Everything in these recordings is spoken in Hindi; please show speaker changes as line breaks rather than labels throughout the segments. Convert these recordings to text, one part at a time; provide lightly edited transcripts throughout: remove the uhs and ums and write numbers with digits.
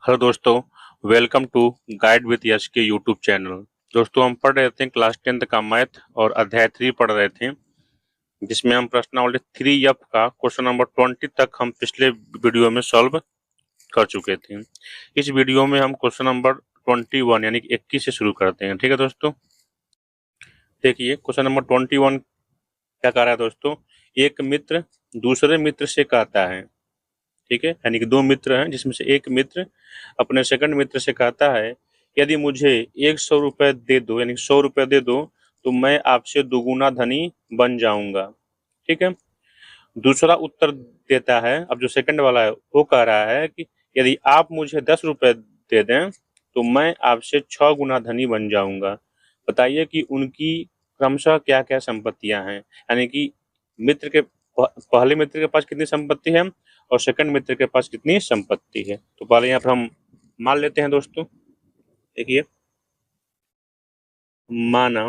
हेलो दोस्तों, वेलकम टू गाइड विद यश के यूट्यूब चैनल। दोस्तों, हम पढ़ रहे थे क्लास 10th का मैथ और अध्याय 3 पढ़ रहे थे, जिसमें हम प्रश्नावली 3F का क्वेश्चन नंबर 20 तक हम पिछले वीडियो में सॉल्व कर चुके थे। इस वीडियो में हम क्वेश्चन नंबर 21 यानी कि 21 से शुरू करते हैं। ठीक है दोस्तों, देखिए क्वेश्चन नंबर 21 क्या कह रहा है दोस्तों। एक मित्र दूसरे मित्र से कहता है, ठीक है, यानी कि दो मित्र हैं जिसमें से एक मित्र अपने सेकंड मित्र से कहता है, यदि मुझे 100 रुपये दे दो, यानी 100 रुपये दे दो तो मैं आपसे दुगुना धनी बन जाऊंगा। ठीक है, दूसरा उत्तर देता है। अब जो सेकंड वाला है वो कह रहा है कि यदि आप मुझे 10 रुपये दे दें तो मैं आपसे 6 गुना धनी बन जाऊंगा। बताइए कि उनकी क्रमशः क्या क्या संपत्तियां हैं, यानी कि मित्र के पहले मित्र के पास कितनी संपत्ति है और सेकंड मित्र के पास कितनी संपत्ति है। तो पहले यहाँ पर हम मान लेते हैं दोस्तों। देखिए, माना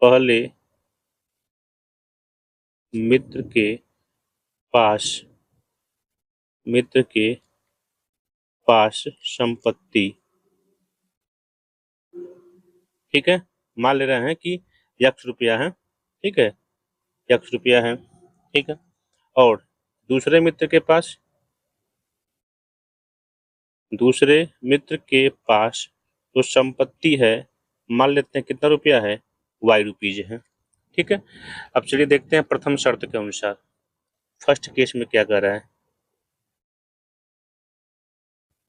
पहले मित्र के पास मित्र के पास संपत्ति, ठीक है, मान ले रहे हैं कि x रुपया है, ठीक है, x रुपया है, ठीक है, और दूसरे मित्र के पास जो संपत्ति है, मान लेते हैं कितना रुपया है, y रुपीज है। ठीक है, अब चलिए देखते हैं प्रथम शर्त के अनुसार फर्स्ट केस में क्या कर रहा है।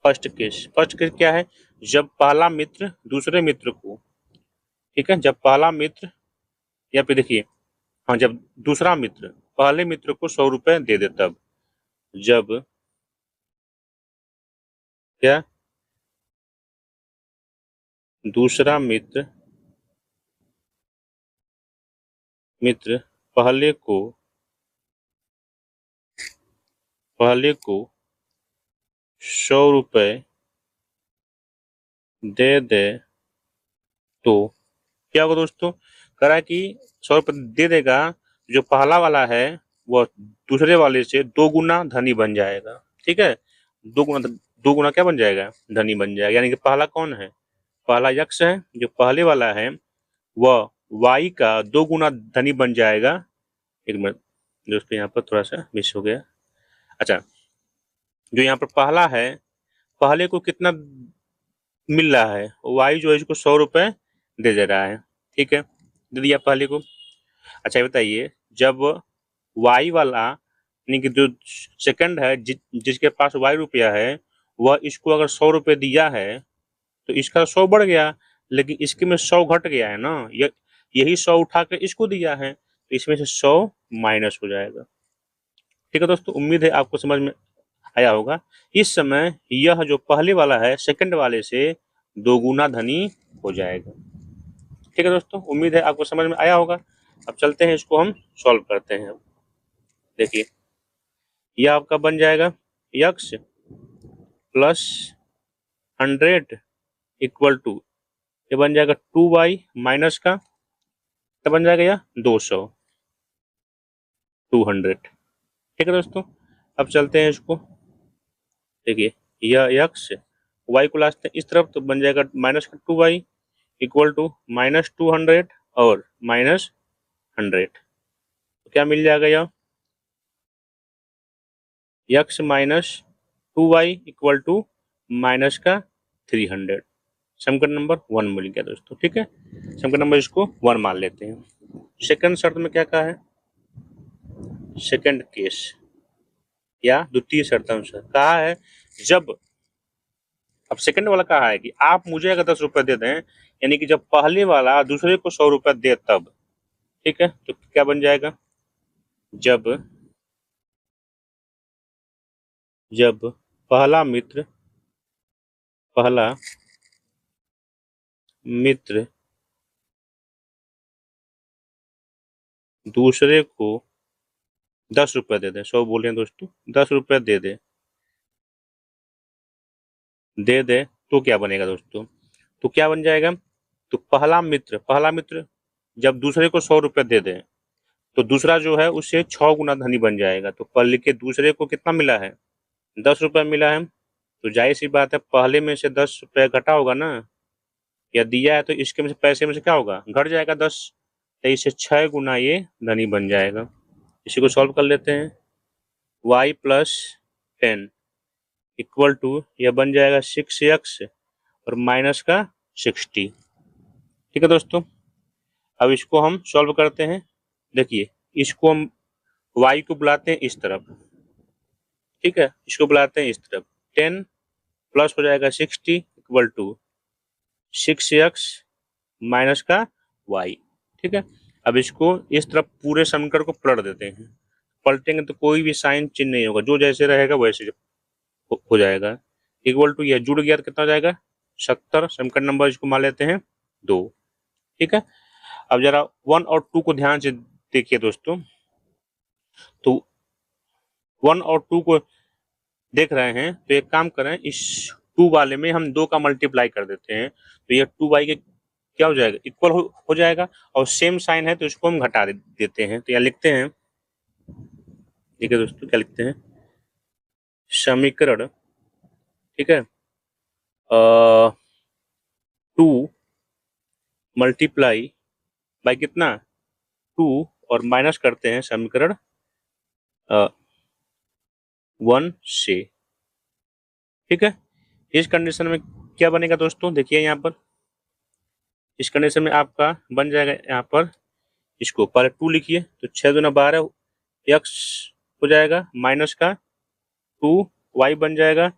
फर्स्ट केस क्या है, जब पहला मित्र दूसरे मित्र को, ठीक है, जब पहला मित्र या फिर देखिए, हाँ, जब दूसरा मित्र पहले मित्र को 100 रुपए दे दे तब, जब क्या दूसरा मित्र पहले को 100 रुपए दे दे तो क्या होगा दोस्तों। कह रहा है कि 100 रुपए दे देगा, जो पहला वाला है वह दूसरे वाले से 2 गुना धनी बन जाएगा। ठीक है, 2 गुना क्या बन जाएगा, धनी बन जाएगा। यानी कि पहला कौन है, पहला यक्ष है, जो पहले वाला है वह y का 2 गुना धनी बन जाएगा। एक मिनट दोस्तों, यहाँ पर थोड़ा सा मिस हो गया। अच्छा, जो यहाँ पर पहला है, पहले को कितना मिल रहा है, y जो है इसको 100 रुपए दे रहा है। ठीक है, दे दिया पहले को। अच्छा, ये बताइए, जब y वाला यानी कि जो सेकंड है, जिसके पास y रुपया है, वह इसको अगर 100 रुपये दिया है तो इसका 100 बढ़ गया, लेकिन इसके में 100 घट गया है ना, यही 100 उठा के इसको दिया है तो इसमें से 100 माइनस हो जाएगा। ठीक है दोस्तों, उम्मीद है आपको समझ में आया होगा। इस समय यह जो पहले वाला है सेकंड वाले से 2 गुना धनी हो जाएगा। ठीक है दोस्तों, उम्मीद है आपको समझ में आया होगा। अब चलते हैं, इसको हम सॉल्व करते हैं। देखिए, यह आपका बन जाएगा x प्लस 100 इक्वल टू, ये बन जाएगा 2y माइनस का, तो बन जाएगा यह 200, 200। ठीक है दोस्तों, अब चलते हैं इसको। देखिए, यह x y को लाते हैं इस तरफ तो बन जाएगा माइनस का 2y इक्वल टू माइनस 200 और माइनस 100, तो क्या मिल जाएगा, यह x minus 2y equal to minus का 300। समीकरण नंबर 1 मिल गया दोस्तों। ठीक है, समीकरण नंबर इसको 1 मान लेते हैं। सेकंड शर्त में क्या कहा है, सेकंड केस या द्वितीय शर्त अनुसार कहा है, जब, अब सेकंड वाला कहा है कि आप मुझे अगर 10 रुपए दे दें, यानी कि जब पहले वाला दूसरे को 100 रुपए दे तब। ठीक है, तो क्या बन जाएगा, जब जब पहला मित्र दूसरे को 10 रुपए दे दे, 100 बोले दोस्तों, 10 रुपए दे दे तो क्या बनेगा दोस्तों, तो क्या बन जाएगा, तो पहला मित्र जब दूसरे को 100 रुपए दे दे तो दूसरा जो है उससे 6 गुना धनी बन जाएगा। तो पहले के दूसरे को कितना मिला है, 10 रुपये मिला है। तो जाहिर सी बात है पहले में से 10 रुपये घटा होगा ना, या दिया है तो इसके में से पैसे में से क्या होगा, घट जाएगा 10। तो इससे 6 गुना ये धनी बन जाएगा। इसी को सॉल्व कर लेते हैं। y प्लस 10 इक्वल टू यह बन जाएगा 6x और माइनस का 60। ठीक है दोस्तों, अब इसको हम सॉल्व करते हैं। देखिए इसको हम y को बुलाते हैं इस तरफ, ठीक है, इसको बुलाते हैं इस तरफ। 10 प्लस हो जाएगा 60 इक्वल टू 6x माइनस का y। ठीक है, अब इसको इस तरफ पूरे समीकरण को पलट देते हैं। पलटेंगे तो कोई भी साइन चिन्ह नहीं होगा, जो जैसे रहेगा वैसे हो जाएगा। इक्वल टू यह जुड़ गया तो कितना हो जाएगा 70। समीकरण नंबर इसको मान लेते हैं 2। ठीक है, अब जरा 1 और 2 को ध्यान से देखिए दोस्तों। तो 1 और 2 को देख रहे हैं तो एक काम करें, इस 2 वाले में हम 2 का मल्टीप्लाई कर देते हैं। तो ये 2y के क्या हो जाएगा, इक्वल हो जाएगा। और सेम साइन है तो इसको हम घटा देते हैं। तो यहाँ लिखते हैं, ठीक है दोस्तों, क्या लिखते हैं, समीकरण, ठीक है, 2 मल्टीप्लाई बाई कितना 2 और माइनस करते हैं समीकरण 1 से। ठीक है, इस कंडीशन में क्या बनेगा दोस्तों, देखिए यहाँ पर इस कंडीशन में आपका बन जाएगा, यहाँ पर इसको पहले 2 लिखिए तो 6 दूना 12 x हो जाएगा माइनस का 2y बन जाएगा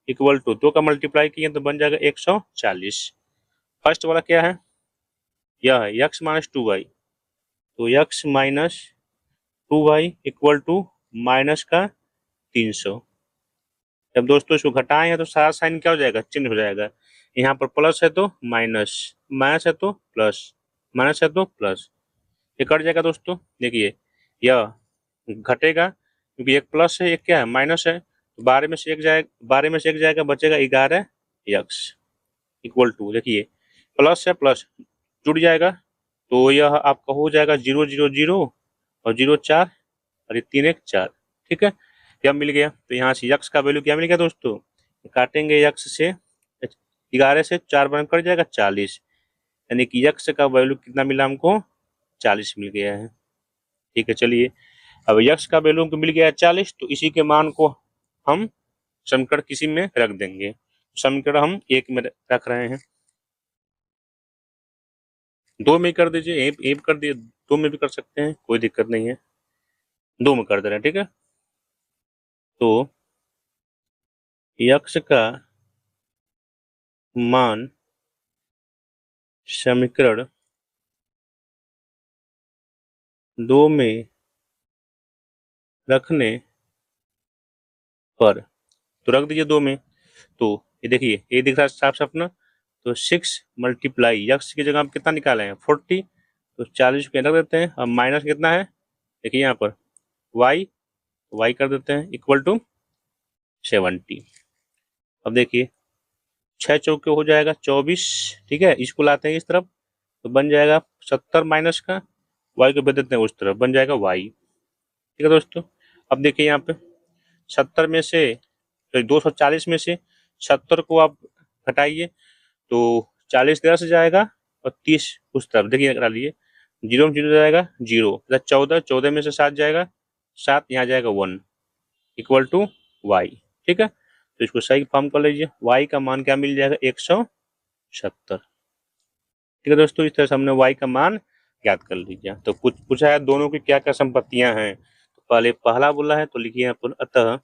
इक्वल टू 2 का मल्टीप्लाई किए तो बन जाएगा 140। फर्स्ट वाला क्या है, यह है x माइनस 2y। तो x minus 2y equal to minus का 300। जब दोस्तों इसको घटाएं तो सारा साइन क्या हो जाएगा, चिन्ह हो जाएगा। यहाँ पर प्लस है तो माइनस, माइनस है तो प्लस, माइनस है तो प्लस, ये कट जाएगा दोस्तों। देखिए यह घटेगा क्योंकि एक प्लस है एक क्या है माइनस है। तो 12 में से एक जाएगा, 12 में से एक जाएगा, बचेगा 11 x इक्वल टू, देखिए प्लस है प्लस जुड़ जाएगा तो यह आपका हो जाएगा 0 0 0 और 0 4 और ये 3 1 4। ठीक है, क्या मिल गया, तो यहाँ से यक्स का वैल्यू क्या मिल गया दोस्तों, काटेंगे यक्स से 11 से 4 बन कर जाएगा 40, यानी कि यक्स का वैल्यू कितना मिला हमको 40 मिल गया है। ठीक है, चलिए अब यक्स का वैल्यू हमको मिल गया है 40, तो इसी के मान को हम समीकरण किसी में रख देंगे। समीकरण हम 1 में रख रहे हैं, 2 में कर दीजिए, एक कर दिए, 2 में भी कर सकते हैं, कोई दिक्कत नहीं है, 2 में कर दे रहे हैं। ठीक है, तो यक्स का मान समीकरण 2 में रखने पर, तो रख दीजिए 2 में। तो ये देखिए ये दिख रहा है साफ साफ ना, तो 6 मल्टीप्लाई यक्स की जगह हम कितना निकाले हैं 40, तो 40 को रख देते हैं। अब माइनस कितना है, देखिए यहाँ पर y कर देते हैं इक्वल टू 70। अब देखिए 6 चौके हो जाएगा 24। ठीक है, इसको लाते हैं इस तरफ तो बन जाएगा 70 माइनस का y को भेज देते हैं उस तरफ, बन जाएगा y। ठीक है दोस्तों, अब देखिए यहाँ पे 70 में से, तो 240 में से 70 को आप घटाइए तो 40 इधर से जाएगा और 30 उस तरफ, देखिए डालिए 0 में 0 जाएगा 0, 14, 14 में से 7 जाएगा 7, यहाँ जाएगा 1 इक्वल टू y। ठीक है, तो इसको सही फॉर्म कर लीजिए, y का मान क्या मिल जाएगा 170। ठीक है दोस्तों, इस तरह से हमने y का मान याद कर लीजिए। तो कुछ पूछा है दोनों की क्या क्या संपत्तियां हैं, तो पहले पहला बोला है तो लिखिए यहाँ पर, अतः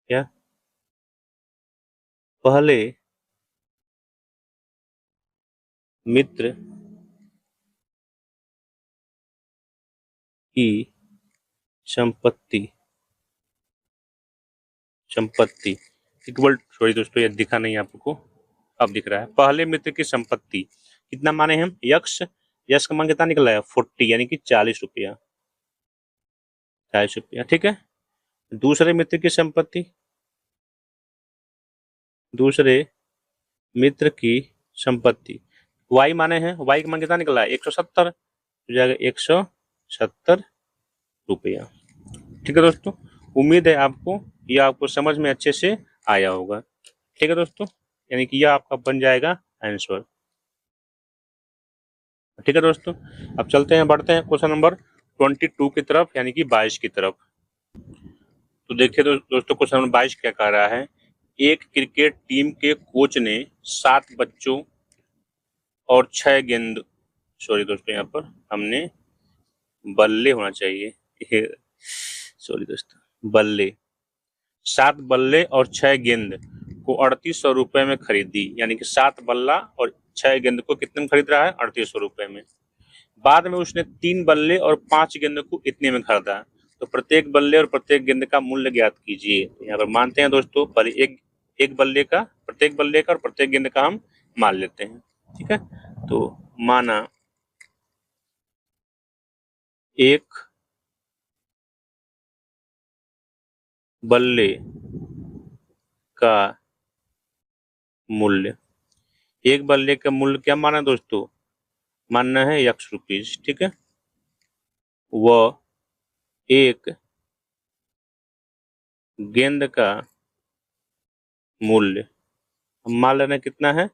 क्या पहले मित्र की संपत्ति इक्वल, सॉरी दोस्तों ये दिखा नहीं आपको, अब दिख रहा है। पहले मित्र की संपत्ति कितना माने हम यक्स, यक्स का मान कितना निकला है 40, यानी कि 40 रुपया, 40 रुपया। ठीक है, दूसरे मित्र की संपत्ति, दूसरे मित्र की संपत्ति y माने हैं, y का मान कितना निकला है 170, हो जाएगा 170 रुपया। ठीक है दोस्तों, उम्मीद है आपको समझ में अच्छे से आया होगा। ठीक है दोस्तों, यानी कि यह आपका बन जाएगा आंसर। ठीक है दोस्तों, अब चलते हैं, बढ़ते हैं क्वेश्चन नंबर 22 की तरफ, यानी कि 22 की तरफ। तो देखिए दोस्तों, क्वेश्चन नंबर 22 क्या कह रहा है। एक क्रिकेट टीम के कोच ने 7 बच्चों और 6 गेंद, सॉरी दोस्तों, यहाँ पर हमने बल्ले होना चाहिए, सॉरी दोस्तों, बल्ले, 7 बल्ले और 6 गेंद को 3800 रुपए में खरीदी। यानी कि 7 बल्ला और 6 गेंद को कितने में खरीद रहा है? 3800 रुपए में। बाद में उसने 3 बल्ले और 5 गेंद को इतने में खरीदा। तो प्रत्येक बल्ले और प्रत्येक गेंद का मूल्य ज्ञात कीजिए। तो यहाँ पर मानते हैं दोस्तों, पहले एक बल्ले का, प्रत्येक बल्ले का और प्रत्येक गेंद का हम मान लेते हैं। ठीक है, तो माना एक बल्ले का मूल्य, एक बल्ले का मूल्य क्या माना दोस्तों? मानना है x रुपीज। ठीक है, वह एक गेंद का मूल्य हम मान लेना कितना है?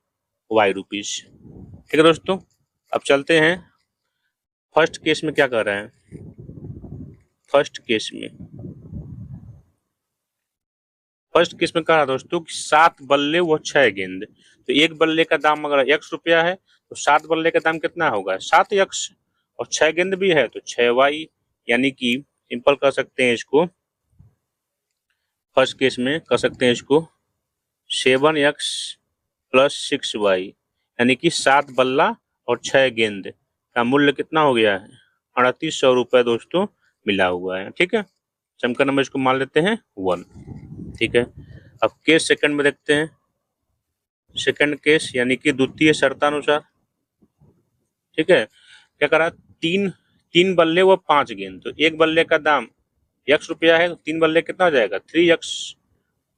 y rupees. ठीक है दोस्तों, अब चलते हैं फर्स्ट केस में क्या कर रहे हैं। फर्स्ट केस में कह रहा है दोस्तों कि 7 बल्ले व 6 गेंद। तो एक बल्ले का दाम अगर x रुपया है तो 7 बल्ले का दाम कितना होगा? 7x, और 6 गेंद भी है तो 6y। यानी कि सिंपल कर सकते हैं इसको, फर्स्ट केस में कर सकते हैं इसको 7x प्लस 6y, यानी कि 7 बल्ला और 6 गेंद का मूल्य कितना हो गया है? 3800 रुपए दोस्तों मिला हुआ है। ठीक है, समीकरण नंबर इसको मान लेते हैं 1। ठीक है, अब केस सेकंड में देखते हैं। सेकंड केस यानी कि द्वितीय शर्तानुसार। ठीक है, क्या करा? तीन बल्ले व 5 गेंद। तो एक बल्ले का दाम x रुपया है तो 3 बल्ले कितना हो जाएगा? 3x।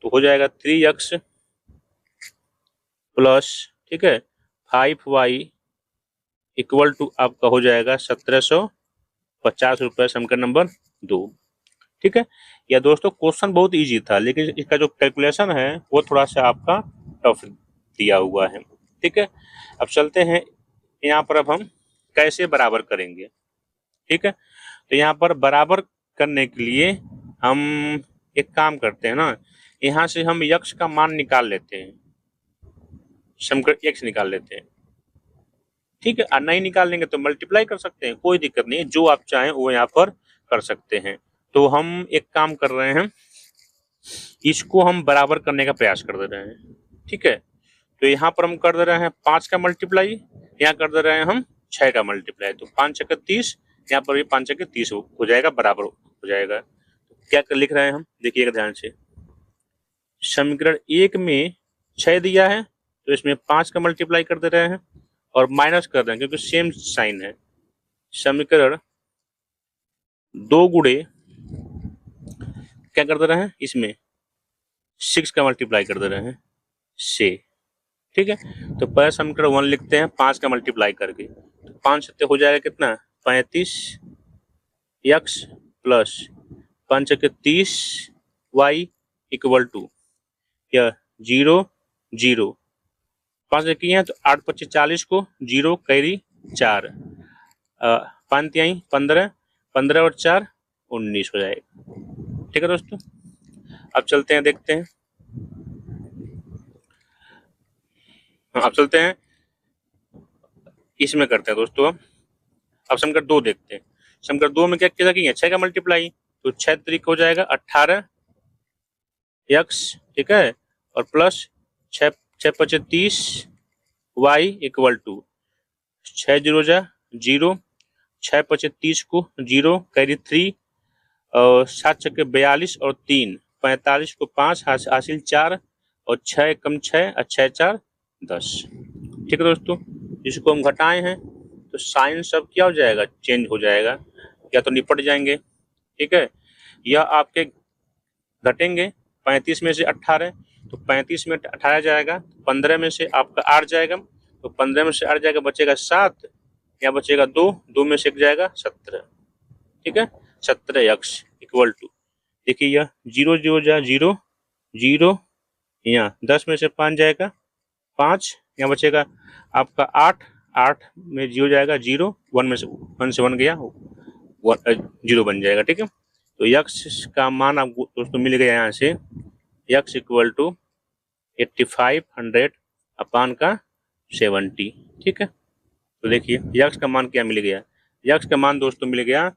तो हो जाएगा 3x प्लस, ठीक है, 5y इक्वल टू आपका हो जाएगा 1750 रुपये। समीकरण नंबर 2। ठीक है, या दोस्तों क्वेश्चन बहुत इजी था, लेकिन इसका जो कैलकुलेशन है वो थोड़ा सा आपका टफ दिया हुआ है। ठीक है, अब चलते हैं यहाँ पर, अब हम कैसे बराबर करेंगे। ठीक है, तो यहाँ पर बराबर करने के लिए हम एक काम करते हैं ना, यहाँ से हम x का मान निकाल लेते हैं, समीकरण x निकाल लेते हैं। ठीक है, और नहीं निकाल लेंगे तो मल्टीप्लाई कर सकते हैं, कोई दिक्कत नहीं है, जो आप चाहें वो यहाँ पर कर सकते हैं। तो हम एक काम कर रहे हैं, इसको हम बराबर करने का प्रयास कर दे रहे हैं। ठीक है, तो यहाँ पर हम कर दे रहे हैं 5 का मल्टीप्लाई, यहाँ कर दे रहे हैं हम 6 का मल्टीप्लाई। तो 5 छक्के 30, यहाँ पर भी 5 छक्के 30 हो जाएगा, बराबर हो जाएगा। तो क्या लिख रहे हैं हम, देखिएगा ध्यान से। समीकरण 1 में 6 दिया है तो इसमें 5 का मल्टीप्लाई कर दे रहे हैं और माइनस कर रहे हैं क्योंकि सेम साइन है। समीकरण 2 गुणे क्या कर दे रहे हैं, इसमें 6 का मल्टीप्लाई कर दे रहे हैं से। ठीक है, तो पहले समीकरण 1 लिखते हैं 5 का मल्टीप्लाई करके। तो 5 सत्ते हो जाएगा कितना? 35 x प्लस 5 के 30 y इक्वल टू या 0 0 5 किए हैं तो 8 25 40 को 0 कैरी 4, 5 तिहाई 15, 15 और 4 19 हो जाएगा। ठीक है दोस्तों, अब चलते हैं, देखते हैं, अब चलते हैं इसमें करते हैं दोस्तों। अब समीकरण 2 देखते हैं। समीकरण 2 में क्या किया? 6 का मल्टीप्लाई, तो 6 तरीक हो जाएगा 18 x। ठीक है, और प्लस 6 5 30 y इक्वल टू 6 0 जा 0, 6 5 30 को 0 कैरी 3, और 7 छक्के 42 और 3 45 को 5 हासिल 4, और 6 कम 6 और 6 4 10। ठीक है दोस्तों, इसको हम घटाए हैं तो साइन सब क्या हो जाएगा? चेंज हो जाएगा, या तो निपट जाएंगे। ठीक है, यह आपके घटेंगे 35 में से 18, तो 35 में 18 जाएगा, 15 में से आपका 8 जाएगा, तो 15 में से 8 जाएगा, बचेगा 7, यहाँ बचेगा 2, 2 में से 1 जाएगा 17, ठीक है। 17x इक्वल टू, देखिए यह 0 0 जा 0 0, यहाँ 10 में से 5 जाएगा 5, यहाँ बचेगा आपका 8, 8 में 0 जाएगा 0, 1 में से 1 से 1 गया 0 बन जाएगा, ठीक है। तो x का मान आपको दोस्तों मिल गया यहाँ से, x इक्वल टू 8500 अपान का 70, ठीक है। तो देखिए x का मान क्या मिल गया, x का मान दोस्तों मिल गया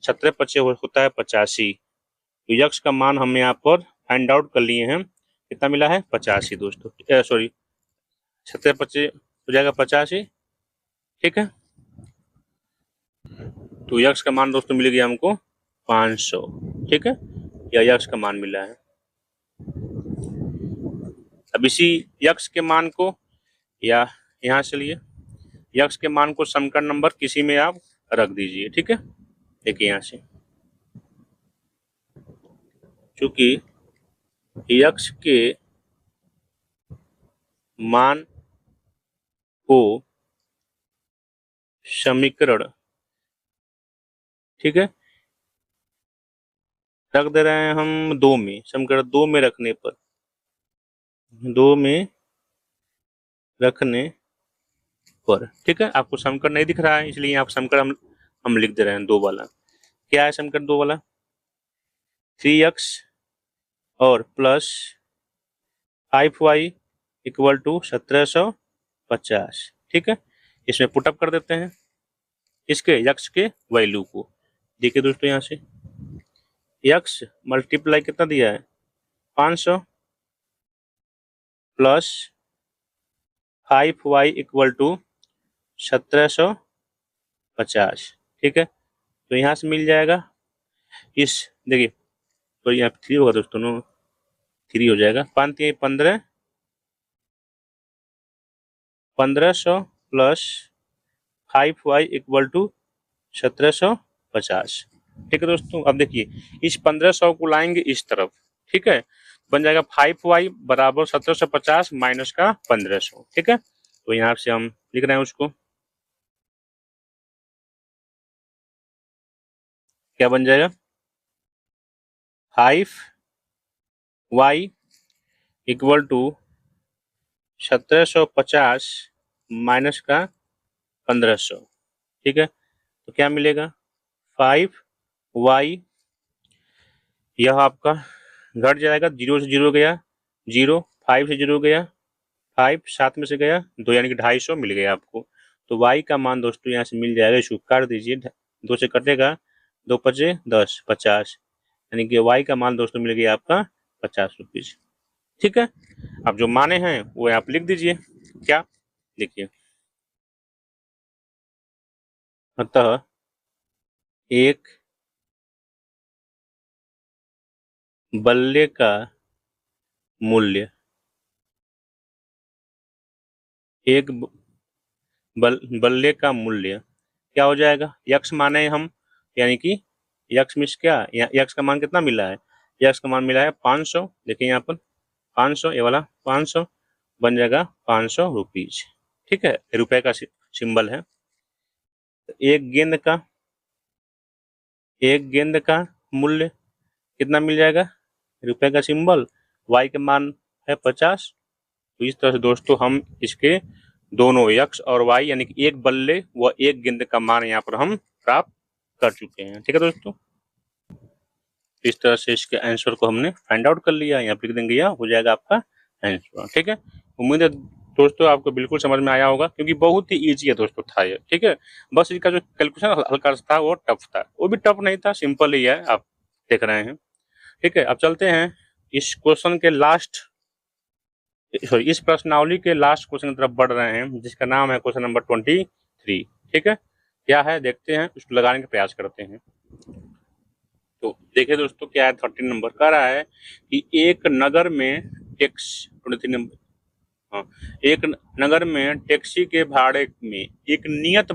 17 25 होता है 85। तो x का मान हम यहाँ पर फाइंड आउट कर लिए हैं, कितना मिला है 85 दोस्तों, सॉरी 17 25 हो जाएगा 85, ठीक है। तो x का मान दोस्तों मिल गया हमको 500, ठीक है, यह x का मान मिला है। अब इसी x के मान को या यहाँ से लिए x के मान को समीकरण नंबर किसी में आप रख दीजिए, ठीक है। देखिए यहाँ से चूंकि x के मान को समीकरण, ठीक है, रख दे रहे हैं हम 2 में, समीकरण 2 में रखने पर, 2 में रखने पर, ठीक है। आपको समीकरण नहीं दिख रहा है इसलिए आप समीकरण हम लिख दे रहे हैं 2 वाला। क्या है समीकरण 2 वाला, 3x और प्लस 5y इक्वल टू 1750, ठीक है। इसमें पुटअप कर देते हैं इसके x के वैल्यू को। देखिए दोस्तों यहाँ से x मल्टीप्लाई कितना दिया है 500 प्लस 5y इक्वल टू 1750, ठीक है। तो यहाँ से मिल जाएगा इस, देखिए तो यहाँ 3 होगा दोस्तों, नो 3 हो जाएगा, 5 3 15, 1500 प्लस 5y इक्वल टू 1750, ठीक है दोस्तों। अब देखिए इस 1500 को लाएंगे इस तरफ, ठीक है, बन जाएगा 5y बराबर 1750 माइनस का 1500, ठीक है। तो यहाँ से हम लिख रहे हैं उसको, क्या बन जाएगा 5y इक्वल टू 1750 माइनस का 1500, ठीक है। तो क्या मिलेगा 5y, यह आपका घट जाएगा, 0 से 0 गया 0, 5 से 0 गया 5, 7 में से गया 2, यानी कि 250 मिल गया आपको। तो y का मान दोस्तों यहाँ से मिल जाएगा, इसको काट दीजिए, 2 से कटेगा 2 पचे 10 50, यानी कि y का मान दोस्तों मिल गया आपका 50 रुपीज, ठीक है। अब जो माने हैं वो आप लिख दीजिए, क्या देखिए, अतः एक बल्ले का मूल्य, एक बल्ले का मूल्य क्या हो जाएगा, x माने हम, यानी कि x मिस क्या, x का मान कितना मिला है, x का मान मिला है 500, देखिए यहाँ पर 500, ये वाला 500 बन जाएगा 500 रुपीज, ठीक है, रुपए का सिंबल है। एक गेंद का मूल्य कितना मिल जाएगा, रुपए का सिंबल, y के मान है 50। तो इस तरह से दोस्तों हम इसके दोनों x और y यानी कि एक बल्ले व एक गेंद का मान यहाँ पर हम प्राप्त कर चुके हैं, ठीक है दोस्तों। इस तरह से इसके आंसर को हमने फाइंड आउट कर लिया, यहाँ लिख देंगे, यह हो जाएगा आपका आंसर, ठीक है। उम्मीद है दोस्तों आपको बिल्कुल समझ में आया होगा, क्योंकि बहुत ही इजी है दोस्तों था ये, ठीक है। बस इसका जो कैलकुलेशन हल्का था वो टफ था, वो भी टफ नहीं था, सिंपल ही है, आप देख रहे हैं, ठीक है। अब चलते हैं इस क्वेश्चन के लास्ट, सॉरी इस प्रश्नावली के लास्ट क्वेश्चन की तरफ बढ़ रहे हैं, जिसका नाम है क्वेश्चन नंबर 23, ठीक है। क्या है देखते हैं, उसको लगाने का प्रयास करते हैं। तो देखिए दोस्तों क्या है, 13 नंबर कह रहा है कि एक नगर में टैक्स 23 नंबर, हाँ, एक नगर में टैक्सी के भाड़े में एक नियत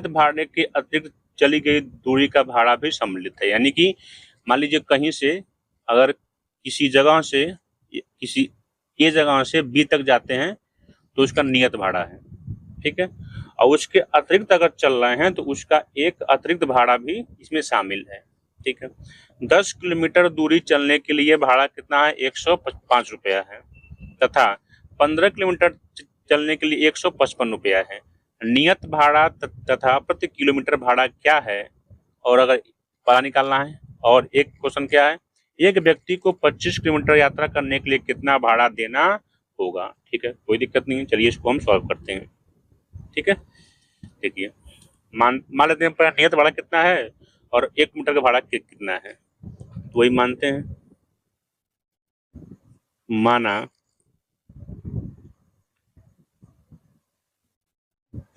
भाड़े के अतिरिक्त चली गई दूरी का भाड़ा भी सम्मिलित है, यानी कि मान लीजिए कहीं से अगर किसी जगह से किसी ए जगह से बी तक जाते हैं तो उसका नियत भाड़ा है, ठीक है। और उसके अतिरिक्त अगर चल रहे हैं तो उसका एक अतिरिक्त भाड़ा भी इसमें शामिल है। ठीक है, 10 किलोमीटर दूरी चलने के लिए भाड़ा कितना है, 105 रुपया है, तथा 15 किलोमीटर चलने के लिए 155 रुपया है। नियत भाड़ा तथा प्रति किलोमीटर भाड़ा क्या है, और अगर पता निकालना है। और एक क्वेश्चन क्या है, एक व्यक्ति को 25 किलोमीटर यात्रा करने के लिए कितना भाड़ा देना होगा। ठीक है, कोई दिक्कत नहीं है, चलिए इसको हम सॉल्व करते हैं। ठीक है, देखिए मान लेते हैं पहले नियत भाड़ा कितना है और 1 मीटर का भाड़ा कितना है, तो वही मानते हैं। माना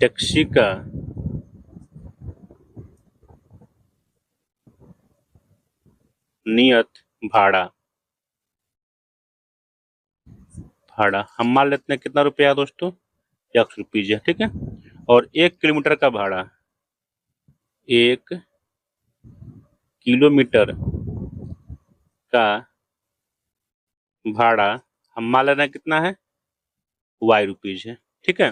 टैक्सी का नियत भाड़ा हम मान लेते हैं कितना रुपया है दोस्तों, 100 रुपीज है। ठीक है, और 1 किलोमीटर का भाड़ा, 1 किलोमीटर का भाड़ा हम मान लेना कितना है, वाई रुपीज है। ठीक है,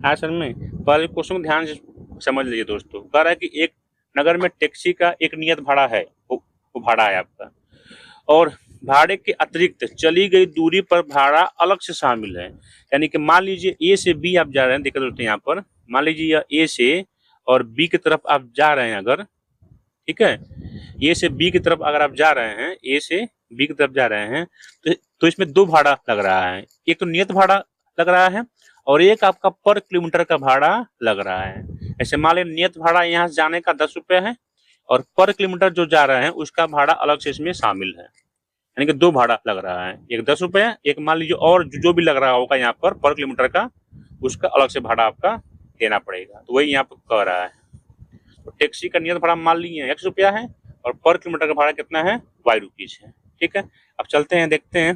असल में पहले क्वेश्चन को ध्यान से समझ लीजिए दोस्तों। कह रहा है कि एक नगर में टैक्सी का एक नियत भाड़ा है, वो भाड़ा है आपका, और भाड़े के अतिरिक्त चली गई दूरी पर भाड़ा अलग से शामिल है। यानी कि मान लीजिए ए से बी आप जा रहे हैं, देखिए दोस्तों यहाँ पर मान लीजिए ए से और बी की तरफ आप जा रहे हैं अगर, ठीक है, ए से बी की तरफ अगर आप जा रहे हैं, ए से बी की तरफ जा रहे हैं, तो इसमें 2 भाड़ा लग रहा है। एक तो नियत भाड़ा लग रहा है और एक आपका पर किलोमीटर का भाड़ा लग रहा है। ऐसे मान लीजिए नियत भाड़ा यहाँ से जाने का 10 रुपया है और पर किलोमीटर जो जा रहे हैं उसका भाड़ा अलग से इसमें शामिल है, यानी कि 2 भाड़ा लग रहा है, एक 10 रुपया, एक मान लीजिए और जो भी लग रहा होगा यहाँ पर किलोमीटर का, उसका अलग से भाड़ा आपका देना पड़ेगा। तो वही यहाँ पर कह रहा है। तो टैक्सी का नियत भाड़ा मान लीजिए 100 रुपया है और पर किलोमीटर का भाड़ा कितना है, वाई रुपीज है। ठीक है, अब चलते हैं देखते हैं,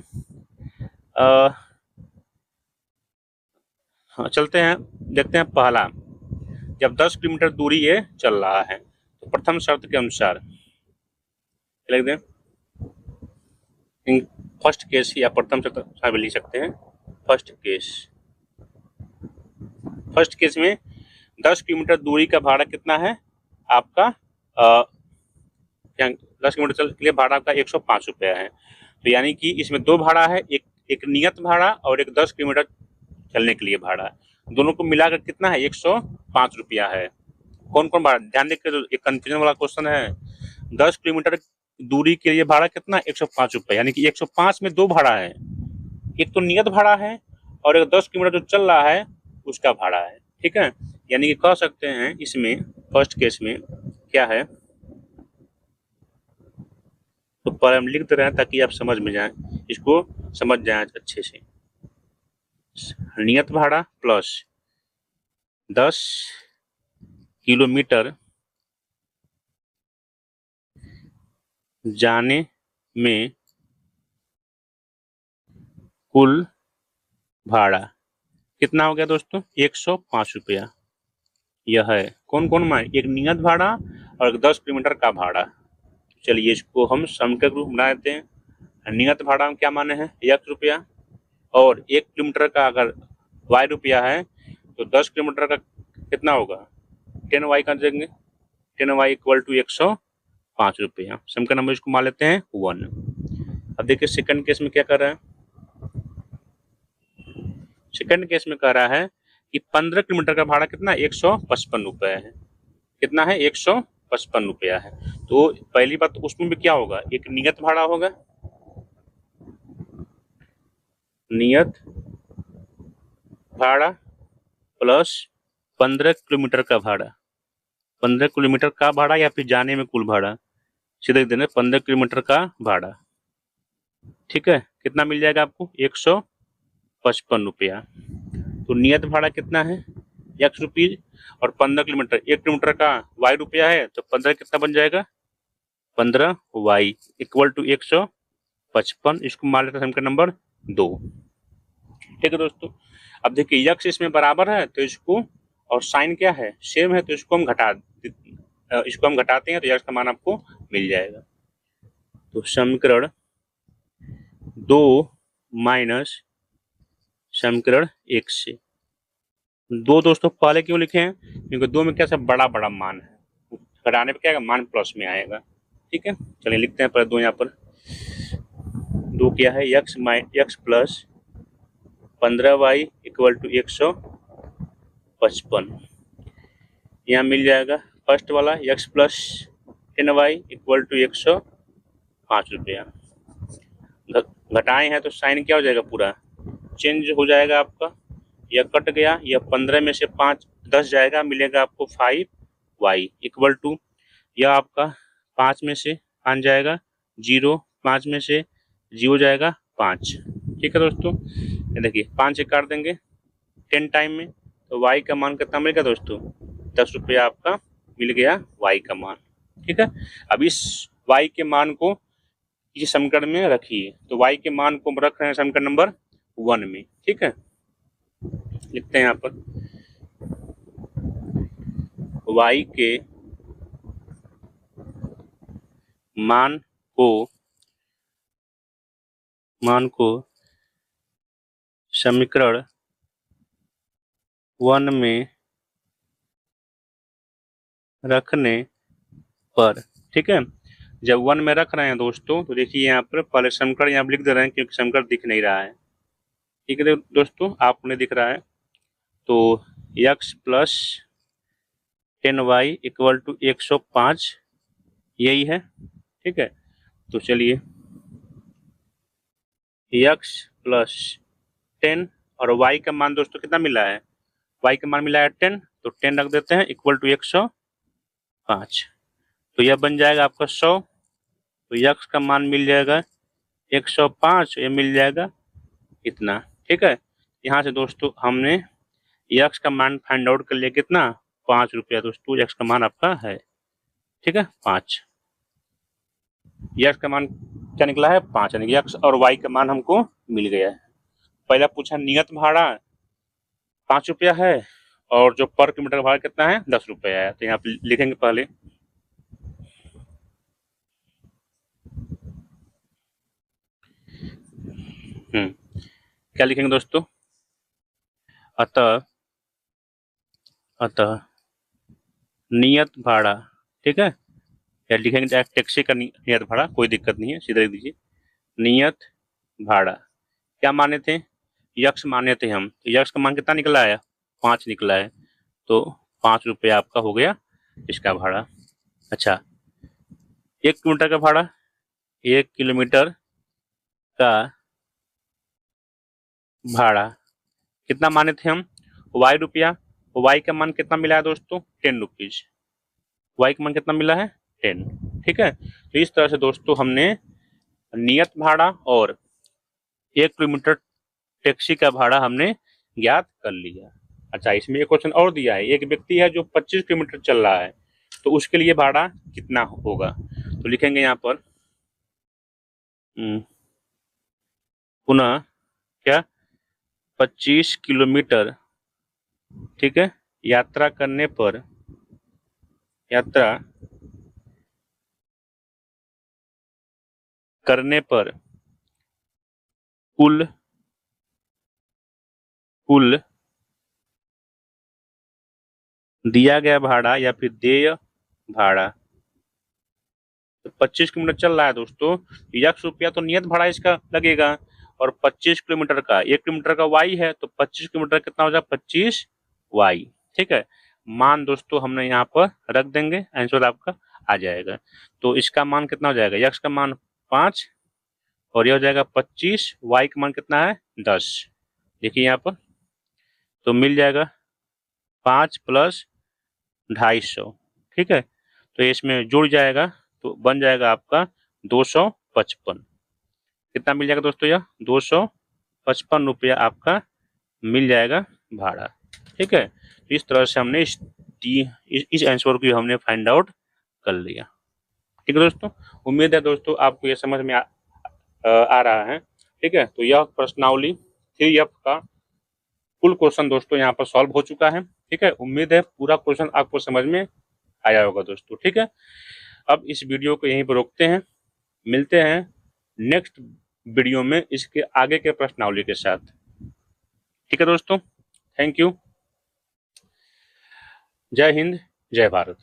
चलते हैं देखते हैं। पहला, जब 10 किलोमीटर दूरी ये चल रहा है तो प्रथम शर्त के अनुसार लिख दें, फर्स्ट केस या प्रथम शर्त भी लिख सकते हैं। फर्स्ट केस में 10 किलोमीटर दूरी का भाड़ा कितना है आपका, 10 किलोमीटर के लिए भाड़ा आपका 105 रुपया है। तो यानी कि इसमें 2 भाड़ा है, एक नियत भाड़ा और एक 10 किलोमीटर चलने के लिए भाड़ा, दोनों को मिलाकर कितना है, 105 रुपया है। कौन कौन भाड़ा, ध्यान देखकर, एक कंफ्यूजन वाला क्वेश्चन है। 10 किलोमीटर दूरी के लिए भाड़ा कितना, 105 रुपये, यानी कि 105 में 2 भाड़ा है, एक तो नियत भाड़ा है और एक 10 किलोमीटर जो चल रहा है उसका भाड़ा है। ठीक है, यानी कि कह सकते हैं इसमें फर्स्ट केस में क्या है, तो पर हम लिख दे रहे हैं ताकि आप समझ में जाए, इसको समझ जाए अच्छे से। नियत भाड़ा प्लस 10 किलोमीटर जाने में कुल भाड़ा कितना हो गया दोस्तों, 105 रुपया। यह है कौन कौन में, एक नियत भाड़ा और एक 10 किलोमीटर का भाड़ा। चलिए इसको हम सम के रूप बना देते हैं। नियत भाड़ा हम क्या माने हैं, 1 रुपया, और 1 किलोमीटर का अगर वाई रुपया है तो 10 किलोमीटर का कितना होगा, 10 वाई कर देंगे, 10 वाई इक्वल टू 105 रुपया। सम का नंबर इसको मान लेते हैं 1। अब देखिए सेकंड केस में क्या कर रहा है, सेकंड केस में कह रहा है कि 15 किलोमीटर का भाड़ा कितना, 155 रुपया है। कितना है, 155 रुपया है। तो पहली बात तो उसमें भी क्या होगा, एक नियत भाड़ा होगा, नियत भाड़ा प्लस 15 किलोमीटर का भाड़ा, 15 किलोमीटर का भाड़ा या फिर जाने में कुल भाड़ा, सीधे देना 15 किलोमीटर का भाड़ा। ठीक है, कितना मिल जाएगा आपको, 155 रुपया। तो नियत भाड़ा कितना है, 1 रुपीज, और 15 किलोमीटर, 1 किलोमीटर का वाई रुपया है, तो 15 कितना बन जाएगा, 15 वाई इक्वल टू 155। इसको मान लेते हैं समीकरण नंबर 2। ठीक है दोस्तों, अब देखिए यक्ष इसमें बराबर है तो इसको, और साइन क्या है, सेम है, तो इसको हम घटाते हैं तो यक्ष का मान आपको मिल जाएगा। तो समीकरण 2 माइनस समीकरण 1 से दो दोस्तों पहले क्यों लिखे हैं, क्योंकि दो में क्या सब बड़ा बड़ा मान है, घटाने पे क्या आएगा, मान प्लस में आएगा। ठीक है, चलिए लिखते हैं पहले दो यहाँ पर। दो क्या है, x plus 15y equal to 155। यहाँ मिल जाएगा फर्स्ट वाला x plus 10y equal to 105 रुपया। घटाए हैं तो साइन क्या हो जाएगा, पूरा चेंज हो जाएगा आपका, यह कट गया, यह 15 में से 5 10 जाएगा, मिलेगा आपको 5y इक्वल टू, यह आपका 5 में से 5 जाएगा 0, 5 में से 0 जाएगा 5। ठीक है दोस्तों, ये देखिए 5 से काट देंगे 10 टाइम में, तो y का मान कितना मिलेगा दोस्तों, 10 रुपया आपका मिल गया y का मान। ठीक है, अब इस y के मान को इस समीकरण में रखिए, तो y के मान को रख रहे हैं समीकरण नंबर 1 में। ठीक है, लिखते हैं यहाँ पर y के मान को समीकरण 1 में रखने पर। ठीक है, जब 1 में रख रहे हैं दोस्तों, तो देखिए यहाँ पर पहले समीकरण यहाँ लिख दे रहे हैं, क्योंकि समीकरण दिख नहीं रहा है। ठीक है दोस्तों, आपने दिख रहा है, तो x plus 10y equal to 105 यही है। ठीक है, तो चलिए x प्लस 10 और y का मान दोस्तों कितना मिला है, y का मान मिला है 10, तो 10 रख देते हैं इक्वल टू 105, तो यह बन जाएगा आपका 100, तो x का मान मिल जाएगा 105, ये मिल जाएगा इतना। ठीक है, यहाँ से दोस्तों हमने x का मान फाइंड आउट कर लिया, कितना, 5 रुपया दोस्तों x का मान आपका है। ठीक है, 5, x का मान क्या निकला है, 5, यानी x और y का मान हमको मिल गया है। पहला पूछा नियत भाड़ा 5 रुपया है, और जो पर किलोमीटर का भाड़ा कितना है, 10 रुपया है। तो यहाँ पे लिखेंगे पहले क्या लिखेंगे दोस्तों, अतः नियत भाड़ा। ठीक है, या लिखेंगे टैक्सी का नियत भाड़ा, कोई दिक्कत नहीं है, सीधा लिख दीजिए। नियत भाड़ा क्या माने थे, यक्स माने थे हम, तो यक्स का मान कितना निकला है, 5 निकला है, तो 5 रुपया आपका हो गया इसका भाड़ा। अच्छा, 1 किलोमीटर का भाड़ा, 1 किलोमीटर का भाड़ा कितना माने थे हम, y रुपया, y का मान कितना मिला है दोस्तों, 10 रुपीज, y का मान कितना मिला है, 10। ठीक है, तो इस तरह से दोस्तों हमने नियत भाड़ा और 1 किलोमीटर टैक्सी का भाड़ा हमने ज्ञात कर लिया। अच्छा, इसमें एक क्वेश्चन और दिया है, एक व्यक्ति है जो 25 किलोमीटर चल रहा है, तो उसके लिए भाड़ा कितना होगा, तो लिखेंगे यहाँ पर पुनः क्या, 25 किलोमीटर, ठीक है, यात्रा करने पर कुल दिया गया भाड़ा या फिर देय भाड़ा, तो 25 किलोमीटर चल रहा है दोस्तों, 1 रुपया तो नियत भाड़ा इसका लगेगा, और 25 किलोमीटर का, 1 किलोमीटर का y है, तो 25 किलोमीटर कितना हो जाएगा, 25y। ठीक है, मान दोस्तों हमने यहाँ पर रख देंगे, आंसर आपका आ जाएगा। तो इसका मान कितना हो जाएगा, x का मान 5 और यह हो जाएगा 25, y का मान कितना है 10। देखिए यहाँ पर, तो मिल जाएगा 5 प्लस 250। ठीक है, तो इसमें जुड़ जाएगा, तो बन जाएगा आपका 255। कितना मिल जाएगा दोस्तों, यह 255 रुपया आपका मिल जाएगा भाड़ा। ठीक है, इस तरह से हमने इस आंसर को हमने फाइंड आउट कर लिया। ठीक है दोस्तों, उम्मीद है दोस्तों आपको ये समझ में आ रहा है। ठीक है, तो यह प्रश्नावली 3F का फुल क्वेश्चन दोस्तों यहाँ पर सॉल्व हो चुका है। ठीक है, उम्मीद है पूरा क्वेश्चन आपको समझ में आया होगा दोस्तों। ठीक है, अब इस वीडियो को यहीं पर रोकते हैं, मिलते हैं नेक्स्ट वीडियो में इसके आगे के प्रश्नावली के साथ। ठीक है दोस्तों, थैंक यू। जय हिंद, जय भारत।